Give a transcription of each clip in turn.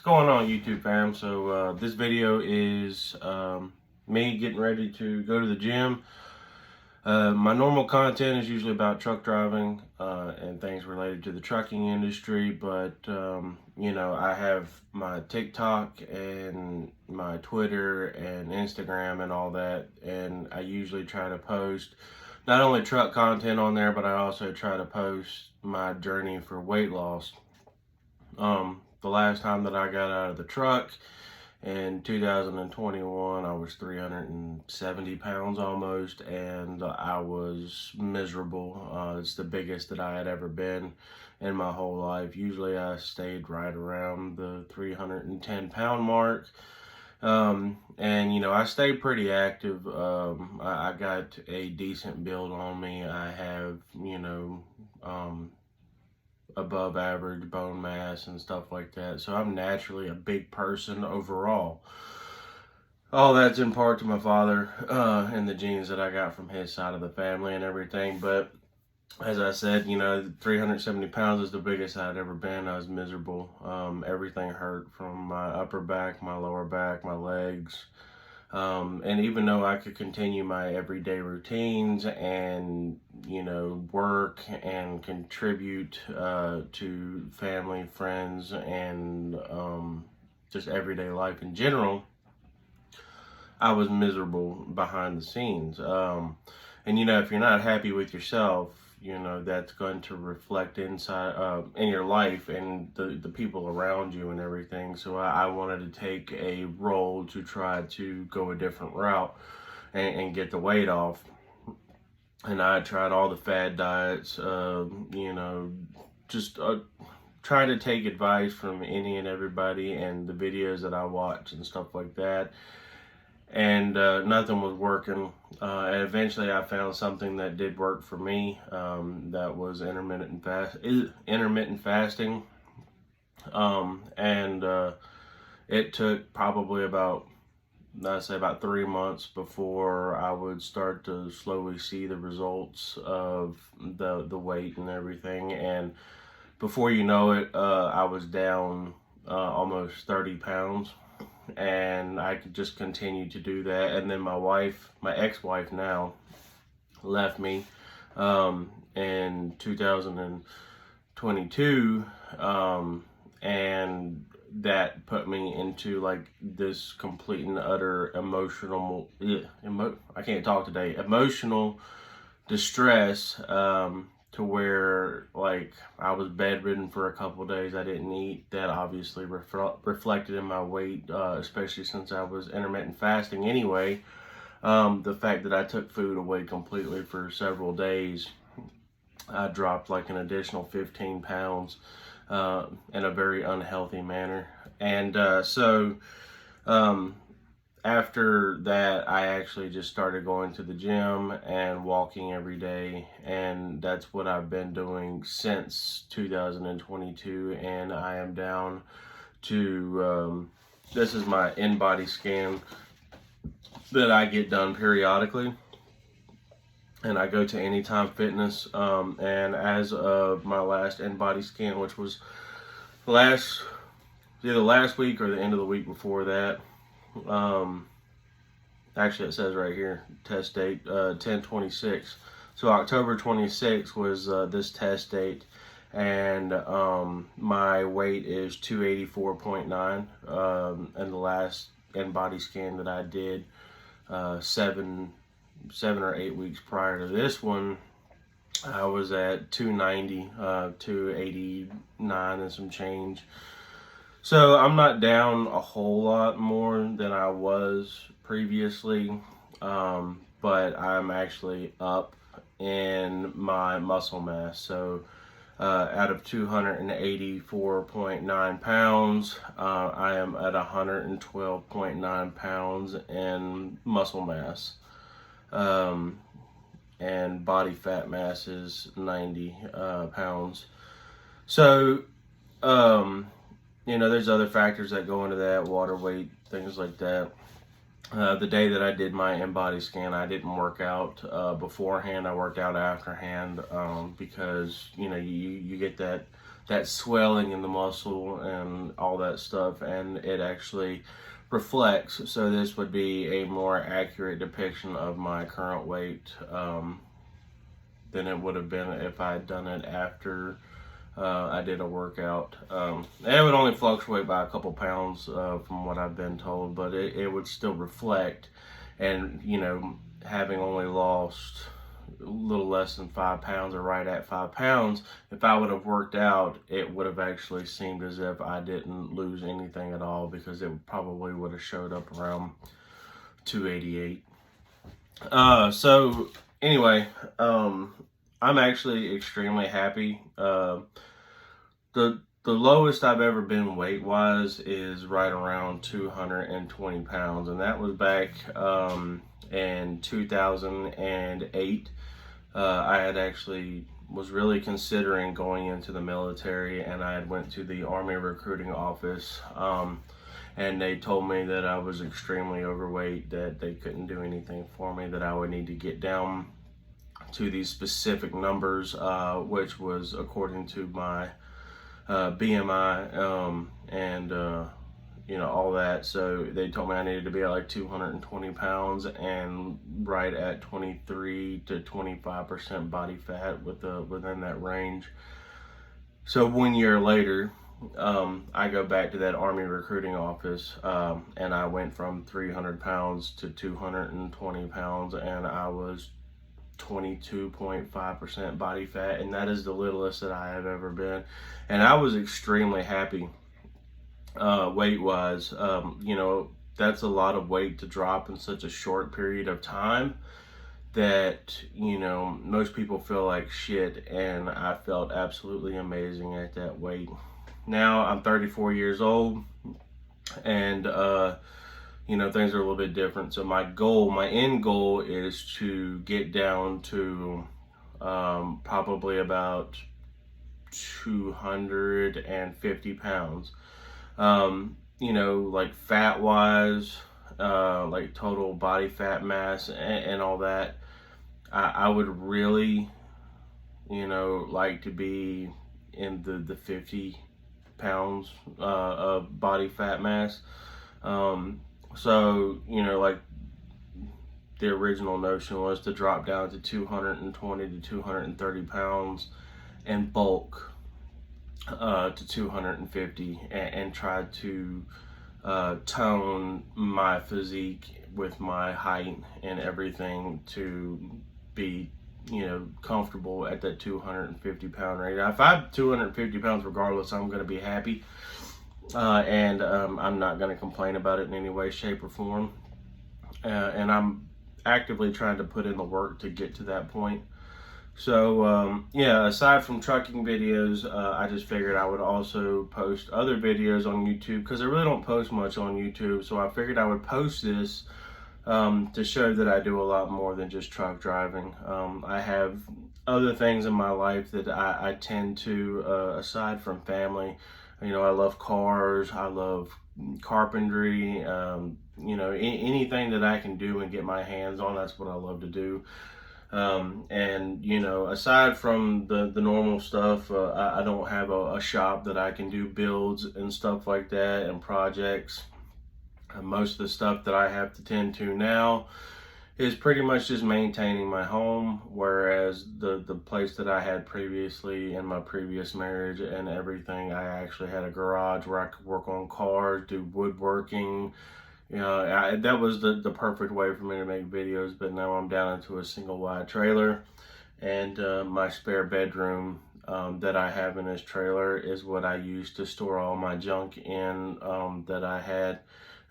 going on, YouTube fam? So this video is me getting ready to go to the gym. My normal content is usually about truck driving and things related to the trucking industry, but I have my TikTok and my Twitter and Instagram and all that, and I usually try to post not only truck content on there, but I also try to post my journey for weight loss. The last time that I got out of the truck in 2021, I was 370 pounds almost, and I was miserable. It's the biggest that I had ever been in my whole life. Usually I stayed right around the 310-pound mark. I stayed pretty active. I got a decent build on me. I have, above average bone mass and stuff like that. So I'm naturally a big person overall. All that's in part to my father and the genes that I got from his side of the family and everything. But as I said, 370 pounds is the biggest I'd ever been. I was miserable. Everything hurt from my upper back, my lower back, my legs. And even though I could continue my everyday routines and, work and contribute to family, friends, and just everyday life in general, I was miserable behind the scenes. If you're not happy with yourself, that's going to reflect inside in your life and the people around you and everything. So I wanted to take a role to try to go a different route and get the weight off. And I tried all the fad diets, just trying to take advice from any and everybody and the videos that I watch and stuff like that. And nothing was working. And eventually I found something that did work for me. That was intermittent fasting. It took probably about 3 months before I would start to slowly see the results of the weight and everything. And before you know it, I was down almost 30 pounds. And I could just continue to do that. And then my ex-wife now, left me in 2022, and that put me into like this complete and utter emotional distress, to where like I was bedridden for a couple of days. I didn't eat. That obviously reflected in my weight, especially since I was intermittent fasting anyway. The fact that I took food away completely for several days, I dropped like an additional 15 pounds in a very unhealthy manner. And after that, I actually just started going to the gym and walking every day, and that's what I've been doing since 2022. And I am down to, this is my in-body scan that I get done periodically, and I go to Anytime Fitness, and as of my last in-body scan, which was either last week or the end of the week before that, actually it says right here, test date 10/26. So October 26th was this test date, and my weight is 284.9. And the last in-body scan that I did 7 or 8 weeks prior to this one, I was at 290, 289 and some change. So I'm not down a whole lot more than I was previously, but I'm actually up in my muscle mass. So out of 284.9 pounds, I am at 112.9 pounds in muscle mass. And body fat mass is 90 pounds. So, there's other factors that go into that, water weight, things like that. The day that I did my in-body scan, I didn't work out beforehand. I worked out afterhand, because you get that that swelling in the muscle and all that stuff, and it actually reflects. So this would be a more accurate depiction of my current weight than it would have been if I had done it after I did a workout. It would only fluctuate by a couple pounds from what I've been told, but it would still reflect. And, you know, having only lost a little less than 5 pounds, or right at 5 pounds, if I would have worked out, it would have actually seemed as if I didn't lose anything at all, because it probably would have showed up around 288. So anyway, I'm actually extremely happy. The lowest I've ever been weight wise is right around 220 pounds, and that was back in 2008. I had actually was really considering going into the military, and I had went to the Army recruiting office, and they told me that I was extremely overweight, that they couldn't do anything for me, that I would need to get down to these specific numbers, which was according to my BMI, and you know, all that. So they told me I needed to be at like 220 pounds and right at 23 to 25% body fat within that range. So 1 year later, I go back to that Army recruiting office, and I went from 300 pounds to 220 pounds, and I was 22.5% body fat, and that is the littlest that I have ever been. And I was extremely happy weight wise. You know, that's a lot of weight to drop in such a short period of time, that, you know, most people feel like shit, and I felt absolutely amazing at that weight. Now I'm 34 years old, and you know, things are a little bit different. So my end goal is to get down to probably about 250 pounds. You know, like fat wise, like total body fat mass and all that. I would really, you know, like to be in the 50 pounds of body fat mass. So, you know, like the original notion was to drop down to 220 to 230 pounds and bulk to 250, and try to tone my physique with my height and everything to be, you know, comfortable at that 250 pound range. If I have 250 pounds regardless, I'm going to be happy. And I'm not going to complain about it in any way, shape, or form. And I'm actively trying to put in the work to get to that point. So, yeah, aside from trucking videos, I just figured I would also post other videos on YouTube, because I really don't post much on YouTube. So I figured I would post this to show that I do a lot more than just truck driving. I have other things in my life that I tend to, aside from family. You know, I love cars, I love carpentry, you know, anything that I can do and get my hands on, that's what I love to do. And, you know, aside from the normal stuff, I don't have a shop that I can do builds and stuff like that and projects. Most of the stuff that I have to tend to now is pretty much just maintaining my home, whereas the place that I had previously in my previous marriage and everything, I actually had a garage where I could work on cars, do woodworking. You know, that was the perfect way for me to make videos. But now I'm down into a single wide trailer, and my spare bedroom that I have in this trailer is what I use to store all my junk in that I had.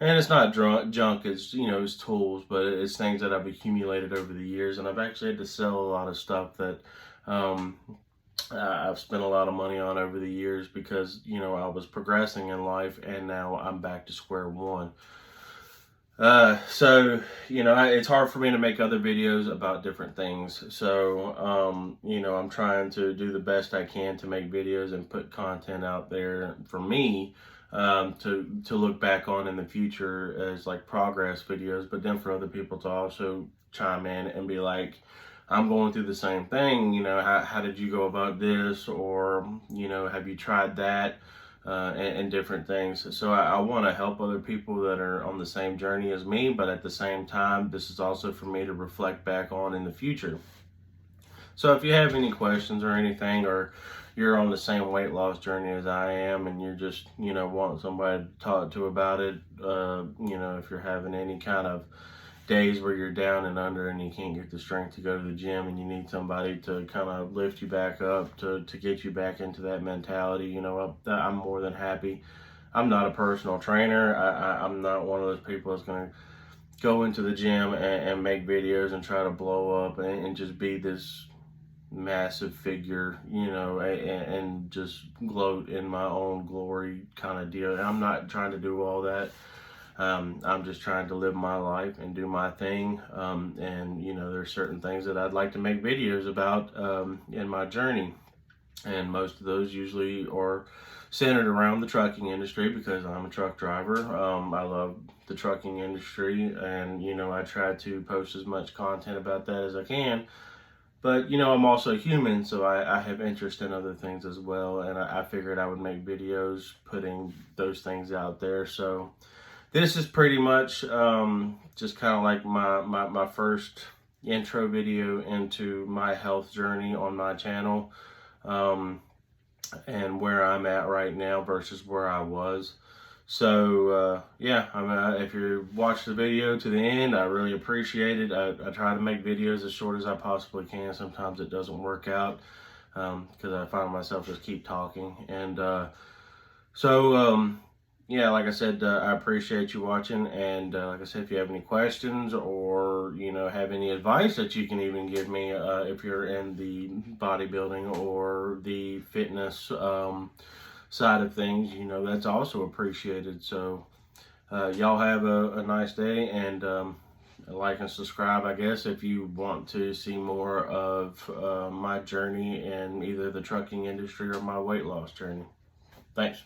And it's not junk, it's, you know, it's tools, but it's things that I've accumulated over the years. And I've actually had to sell a lot of stuff that I've spent a lot of money on over the years, because, you know, I was progressing in life, and now I'm back to square one. So, you know, it's hard for me to make other videos about different things. So, you know, I'm trying to do the best I can to make videos and put content out there for me, to look back on in the future as like progress videos, but then for other people to also chime in and be like, I'm going through the same thing. How did you go about this? Or, have you tried that? And different things. So I want to help other people that are on the same journey as me, but at the same time, this is also for me to reflect back on in the future. So if you have any questions or anything, or you're on the same weight loss journey as I am, and you're just, want somebody to talk to about it, if you're having any kind of days where you're down and under and you can't get the strength to go to the gym, and you need somebody to kind of lift you back up to get you back into that mentality, I'm more than happy. I'm not a personal trainer. I'm not one of those people that's going to go into the gym and make videos and try to blow up and just be this massive figure, and just gloat in my own glory kind of deal. And I'm not trying to do all that. I'm just trying to live my life and do my thing. And there's certain things that I'd like to make videos about in my journey. And most of those usually are centered around the trucking industry, because I'm a truck driver. I love the trucking industry, and I try to post as much content about that as I can. But I'm also human, so I have interest in other things as well, and I figured I would make videos putting those things out there. So this is pretty much just kind of like my first intro video into my health journey on my channel, and where I'm at right now versus where I was. So yeah, if you watch the video to the end, I really appreciate it. I try to make videos as short as I possibly can. Sometimes it doesn't work out because I find myself just keep talking. And yeah, like I said, I appreciate you watching. And like I said, if you have any questions, or have any advice that you can even give me, if you're in the bodybuilding or the fitness side of things, that's also appreciated. So y'all have a nice day, and like and subscribe, I guess, if you want to see more of my journey in either the trucking industry or my weight loss journey. Thanks.